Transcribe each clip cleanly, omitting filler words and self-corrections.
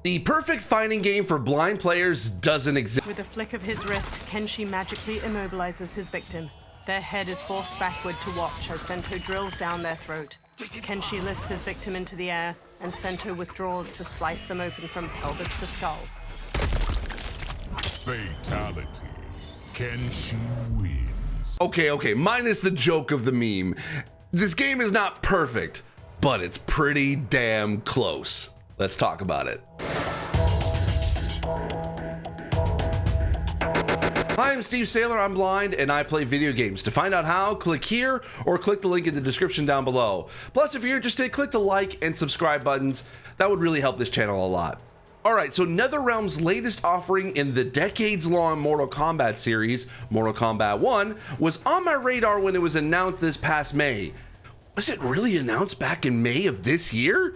The perfect fighting game for blind players doesn't exist. With a flick of his wrist, Kenshi magically immobilizes his victim. Their head is forced backward to watch as Sento drills down their throat. Kenshi lifts his victim into the air, and Sento withdraws to slice them open from pelvis to skull. Fatality. Kenshi wins. Okay, minus the joke of the meme. This game is not perfect, but it's pretty damn close. Let's talk about it. Hi, I'm Steve Saylor, I'm blind, and I play video games. To find out how, click here or click the link in the description down below. Plus, if you're interested, click the like and subscribe buttons. That would really help this channel a lot. Alright, so NetherRealm's latest offering in the decades-long Mortal Kombat series, Mortal Kombat 1, was on my radar when it was announced this past May. Was it really announced back in May of this year?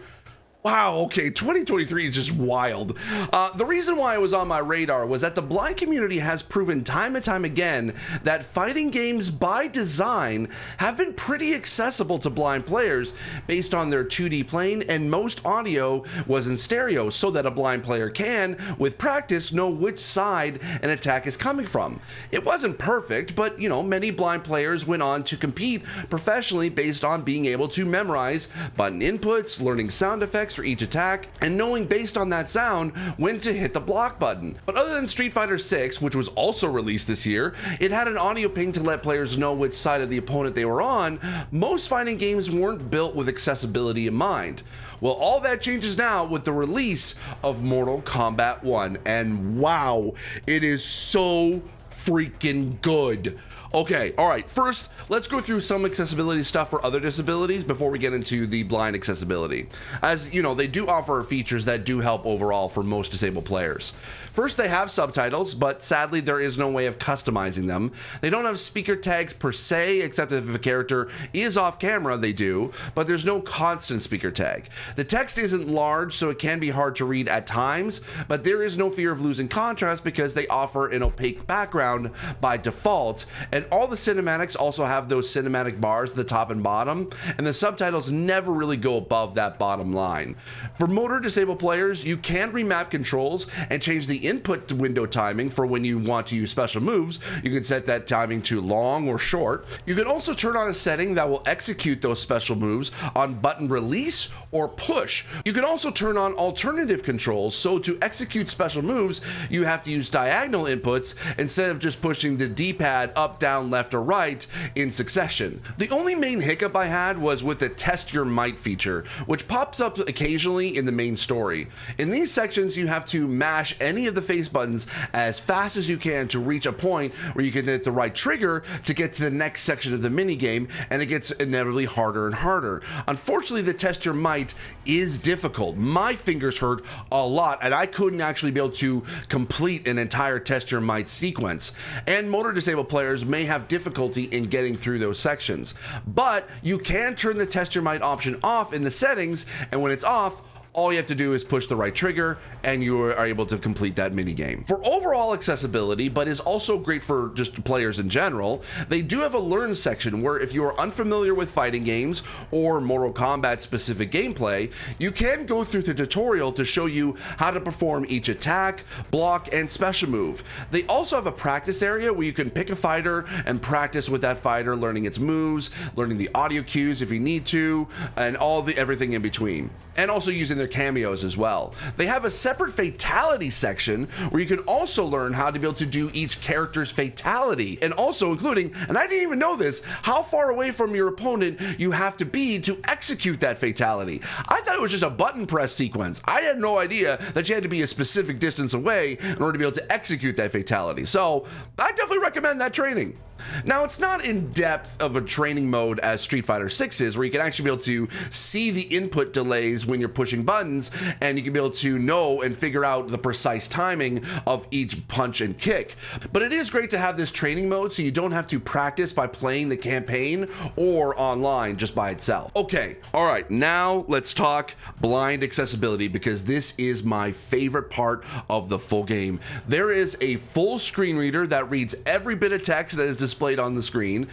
Wow, okay, 2023 is just wild. The reason why it was on my radar was that the blind community has proven time and time again that fighting games by design have been pretty accessible to blind players based on their 2D plane, and most audio was in stereo so that a blind player can, with practice, know which side an attack is coming from. It wasn't perfect, but you know, many blind players went on to compete professionally based on being able to memorize button inputs, learning sound effects for each attack, and knowing based on that sound when to hit the block button. But other than Street Fighter 6, which was also released this year, it had an audio ping to let players know which side of the opponent they were on. Most fighting games weren't built with accessibility in mind. Well, all that changes now with the release of Mortal Kombat 1, and wow, it is so freaking good. Okay, all right, first, let's go through some accessibility stuff for other disabilities before we get into the blind accessibility. As you know, they do offer features that do help overall for most disabled players. First, they have subtitles, but sadly, there is no way of customizing them. They don't have speaker tags per se, except if a character is off camera, they do, but there's no constant speaker tag. The text isn't large, so it can be hard to read at times, but there is no fear of losing contrast because they offer an opaque background by default, and all the cinematics also have those cinematic bars at the top and bottom, and the subtitles never really go above that bottom line. For motor disabled players, you can remap controls and change the input window timing for when you want to use special moves. You can set that timing to long or short. You can also turn on a setting that will execute those special moves on button release or push. You can also turn on alternative controls, so to execute special moves, you have to use diagonal inputs instead of just pushing the D-pad up, down, left, or right in succession. The only main hiccup I had was with the test your might feature, which pops up occasionally in the main story. In these sections, you have to mash any of the face buttons as fast as you can to reach a point where you can hit the right trigger to get to the next section of the minigame, and it gets inevitably harder and harder. Unfortunately, the test your might is difficult. My fingers hurt a lot, and I couldn't actually be able to complete an entire test your might sequence. And motor disabled players may have difficulty in getting through those sections, but you can turn the test your might option off in the settings, and when it's off, all you have to do is push the right trigger and you are able to complete that mini game. For overall accessibility, but is also great for just players in general, they do have a learn section where if you are unfamiliar with fighting games or Mortal Kombat specific gameplay, you can go through the tutorial to show you how to perform each attack, block, and special move. They also have a practice area where you can pick a fighter and practice with that fighter, learning its moves, learning the audio cues if you need to, and everything in between. And also using their cameos as well. They have a separate fatality section where you can also learn how to be able to do each character's fatality, and also including, and I didn't even know this, how far away from your opponent you have to be to execute that fatality. I thought it was just a button press sequence. I had no idea that you had to be a specific distance away in order to be able to execute that fatality. So I definitely recommend that training. Now, it's not in depth of a training mode as Street Fighter 6 is, where you can actually be able to see the input delays when you're pushing buttons, and you can be able to know and figure out the precise timing of each punch and kick. But it is great to have this training mode so you don't have to practice by playing the campaign or online just by itself. Okay, all right, now let's talk blind accessibility, because this is my favorite part of the full game. There is a full screen reader that reads every bit of text that is displayed on the screen.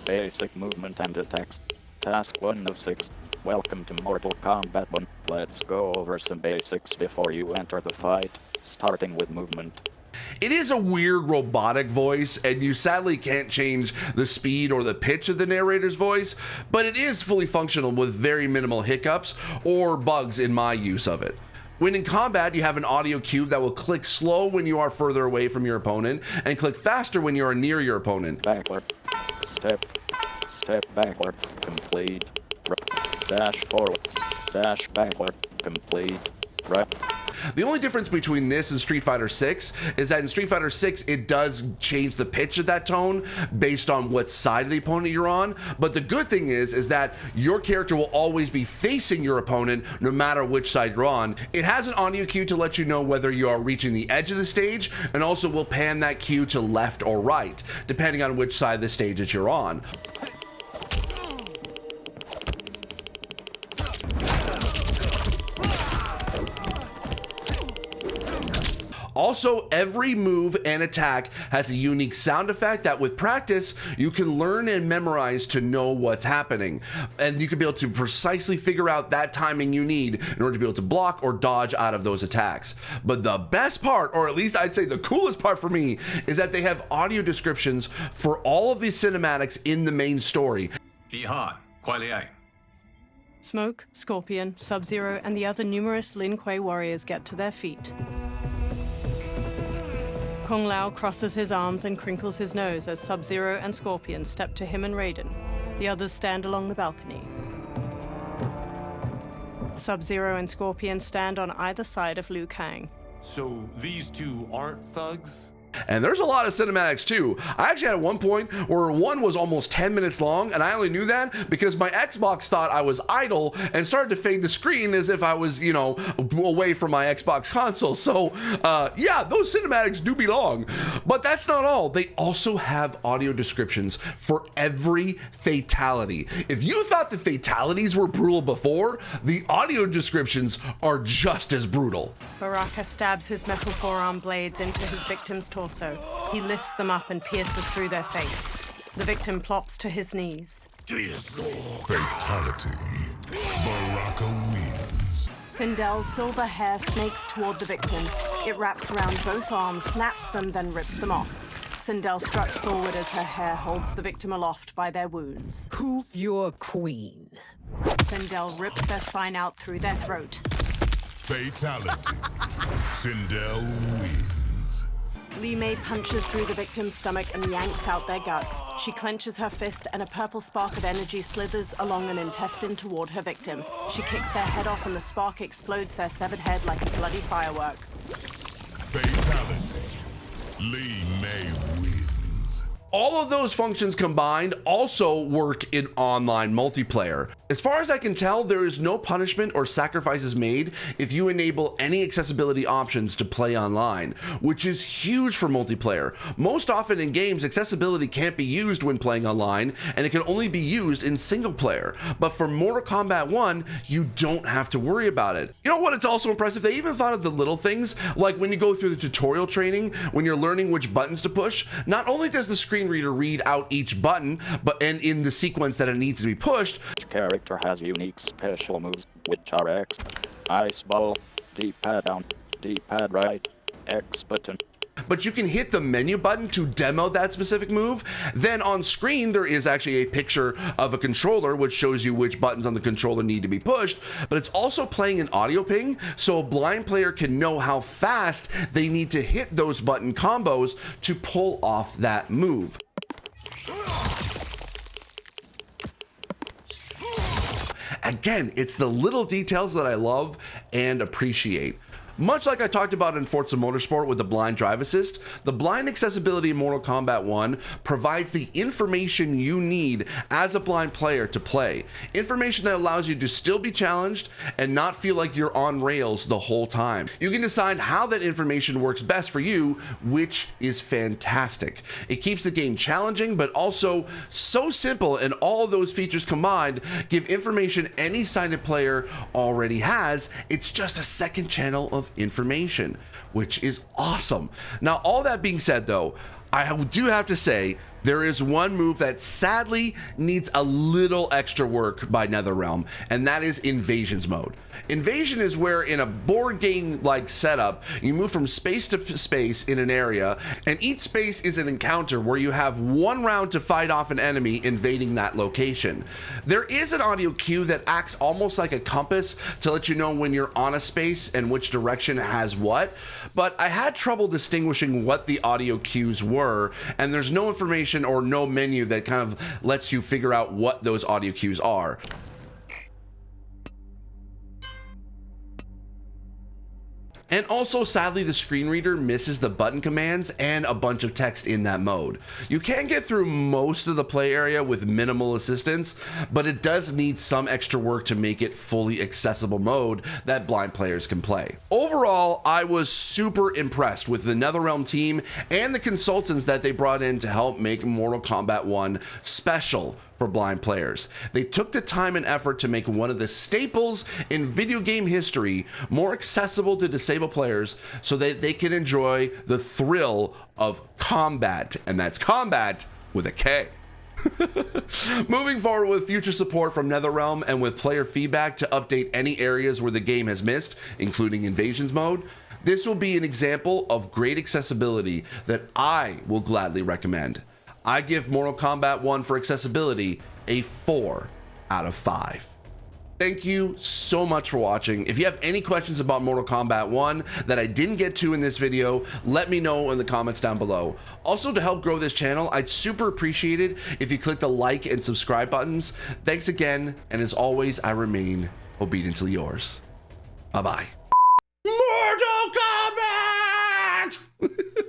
Basic movement and attacks. Task 1 of 6. Welcome to Mortal Kombat 1. Let's go over some basics before you enter the fight, starting with movement. It is a weird robotic voice, and you sadly can't change the speed or the pitch of the narrator's voice, but it is fully functional with very minimal hiccups or bugs in my use of it. When in combat, you have an audio cue that will click slow when you are further away from your opponent and click faster when you are near your opponent. Backward. Step backward. Complete. Dash forward. Dash backward. Complete. Right. The only difference between this and Street Fighter 6 is that in Street Fighter 6, it does change the pitch of that tone based on what side of the opponent you're on. But the good thing is that your character will always be facing your opponent no matter which side you're on. It has an audio cue to let you know whether you are reaching the edge of the stage, and also will pan that cue to left or right, depending on which side of the stage that you're on. Also, every move and attack has a unique sound effect that with practice, you can learn and memorize to know what's happening. And you can be able to precisely figure out that timing you need in order to be able to block or dodge out of those attacks. But the best part, or at least I'd say the coolest part for me, is that they have audio descriptions for all of these cinematics in the main story. Smoke, Scorpion, Sub-Zero, and the other numerous Lin Kuei warriors get to their feet. Kung Lao crosses his arms and crinkles his nose as Sub-Zero and Scorpion step to him and Raiden. The others stand along the balcony. Sub-Zero and Scorpion stand on either side of Liu Kang. So these two aren't thugs? And there's a lot of cinematics too. I actually had one point where one was almost 10 minutes long, and I only knew that because my Xbox thought I was idle and started to fade the screen as if I was, you know, away from my Xbox console. So yeah, those cinematics do be long. But that's not all. They also have audio descriptions for every fatality. If you thought the fatalities were brutal before, the audio descriptions are just as brutal. Baraka stabs his metal forearm blades into his victim's torso. He lifts them up and pierces through their face. The victim plops to his knees. Fatality. Baraka wins. Sindel's silver hair snakes toward the victim. It wraps around both arms, snaps them, then rips them off. Sindel struts forward as her hair holds the victim aloft by their wounds. Who's your queen? Sindel rips their spine out through their throat. Fatality. Sindel wins. Li Mei punches through the victim's stomach and yanks out their guts. She clenches her fist and a purple spark of energy slithers along an intestine toward her victim. She kicks their head off and the spark explodes their severed head like a bloody firework. Fatality. Li Mei wins. All of those functions combined also work in online multiplayer. As far as I can tell, there is no punishment or sacrifices made if you enable any accessibility options to play online, which is huge for multiplayer. Most often in games, accessibility can't be used when playing online, and it can only be used in single player. But for Mortal Kombat 1, you don't have to worry about it. You know what? It's also impressive. They even thought of the little things, like when you go through the tutorial training, when you're learning which buttons to push, not only does the screen reader read out each button, but in the sequence that it needs to be pushed. Each character has unique special moves, which are X, Ice Ball, D-pad down, D-pad right, X button. But you can hit the menu button to demo that specific move. Then on screen, there is actually a picture of a controller, which shows you which buttons on the controller need to be pushed, but it's also playing an audio ping, so a blind player can know how fast they need to hit those button combos to pull off that move. Again, it's the little details that I love and appreciate. Much like I talked about in Forza Motorsport with the blind drive assist, the blind accessibility in Mortal Kombat 1 provides the information you need as a blind player to play. Information that allows you to still be challenged and not feel like you're on rails the whole time. You can decide how that information works best for you, which is fantastic. It keeps the game challenging, but also so simple, and all of those features combined give information any sighted player already has. It's just a second channel of information, which is awesome. Now, all that being said though, I do have to say, there is one move that sadly needs a little extra work by NetherRealm, and that is Invasions mode. Invasion is where in a board game like setup, you move from space to space in an area, and each space is an encounter where you have one round to fight off an enemy invading that location. There is an audio cue that acts almost like a compass to let you know when you're on a space and which direction has what, but I had trouble distinguishing what the audio cues were, and there's no information or no menu that kind of lets you figure out what those audio cues are. And also, sadly, the screen reader misses the button commands and a bunch of text in that mode. You can get through most of the play area with minimal assistance, but it does need some extra work to make it fully accessible mode that blind players can play. Overall, I was super impressed with the NetherRealm team and the consultants that they brought in to help make Mortal Kombat 1 special for blind players. They took the time and effort to make one of the staples in video game history more accessible to disabled players so that they can enjoy the thrill of combat, and that's combat with a K. Moving forward with future support from NetherRealm and with player feedback to update any areas where the game has missed, including Invasions mode, this will be an example of great accessibility that I will gladly recommend. I give Mortal Kombat 1 for accessibility a 4 out of 5. Thank you so much for watching. If you have any questions about Mortal Kombat 1 that I didn't get to in this video, let me know in the comments down below. Also, to help grow this channel, I'd super appreciate it if you click the like and subscribe buttons. Thanks again, and as always, I remain obediently yours. Bye-bye. Mortal Kombat!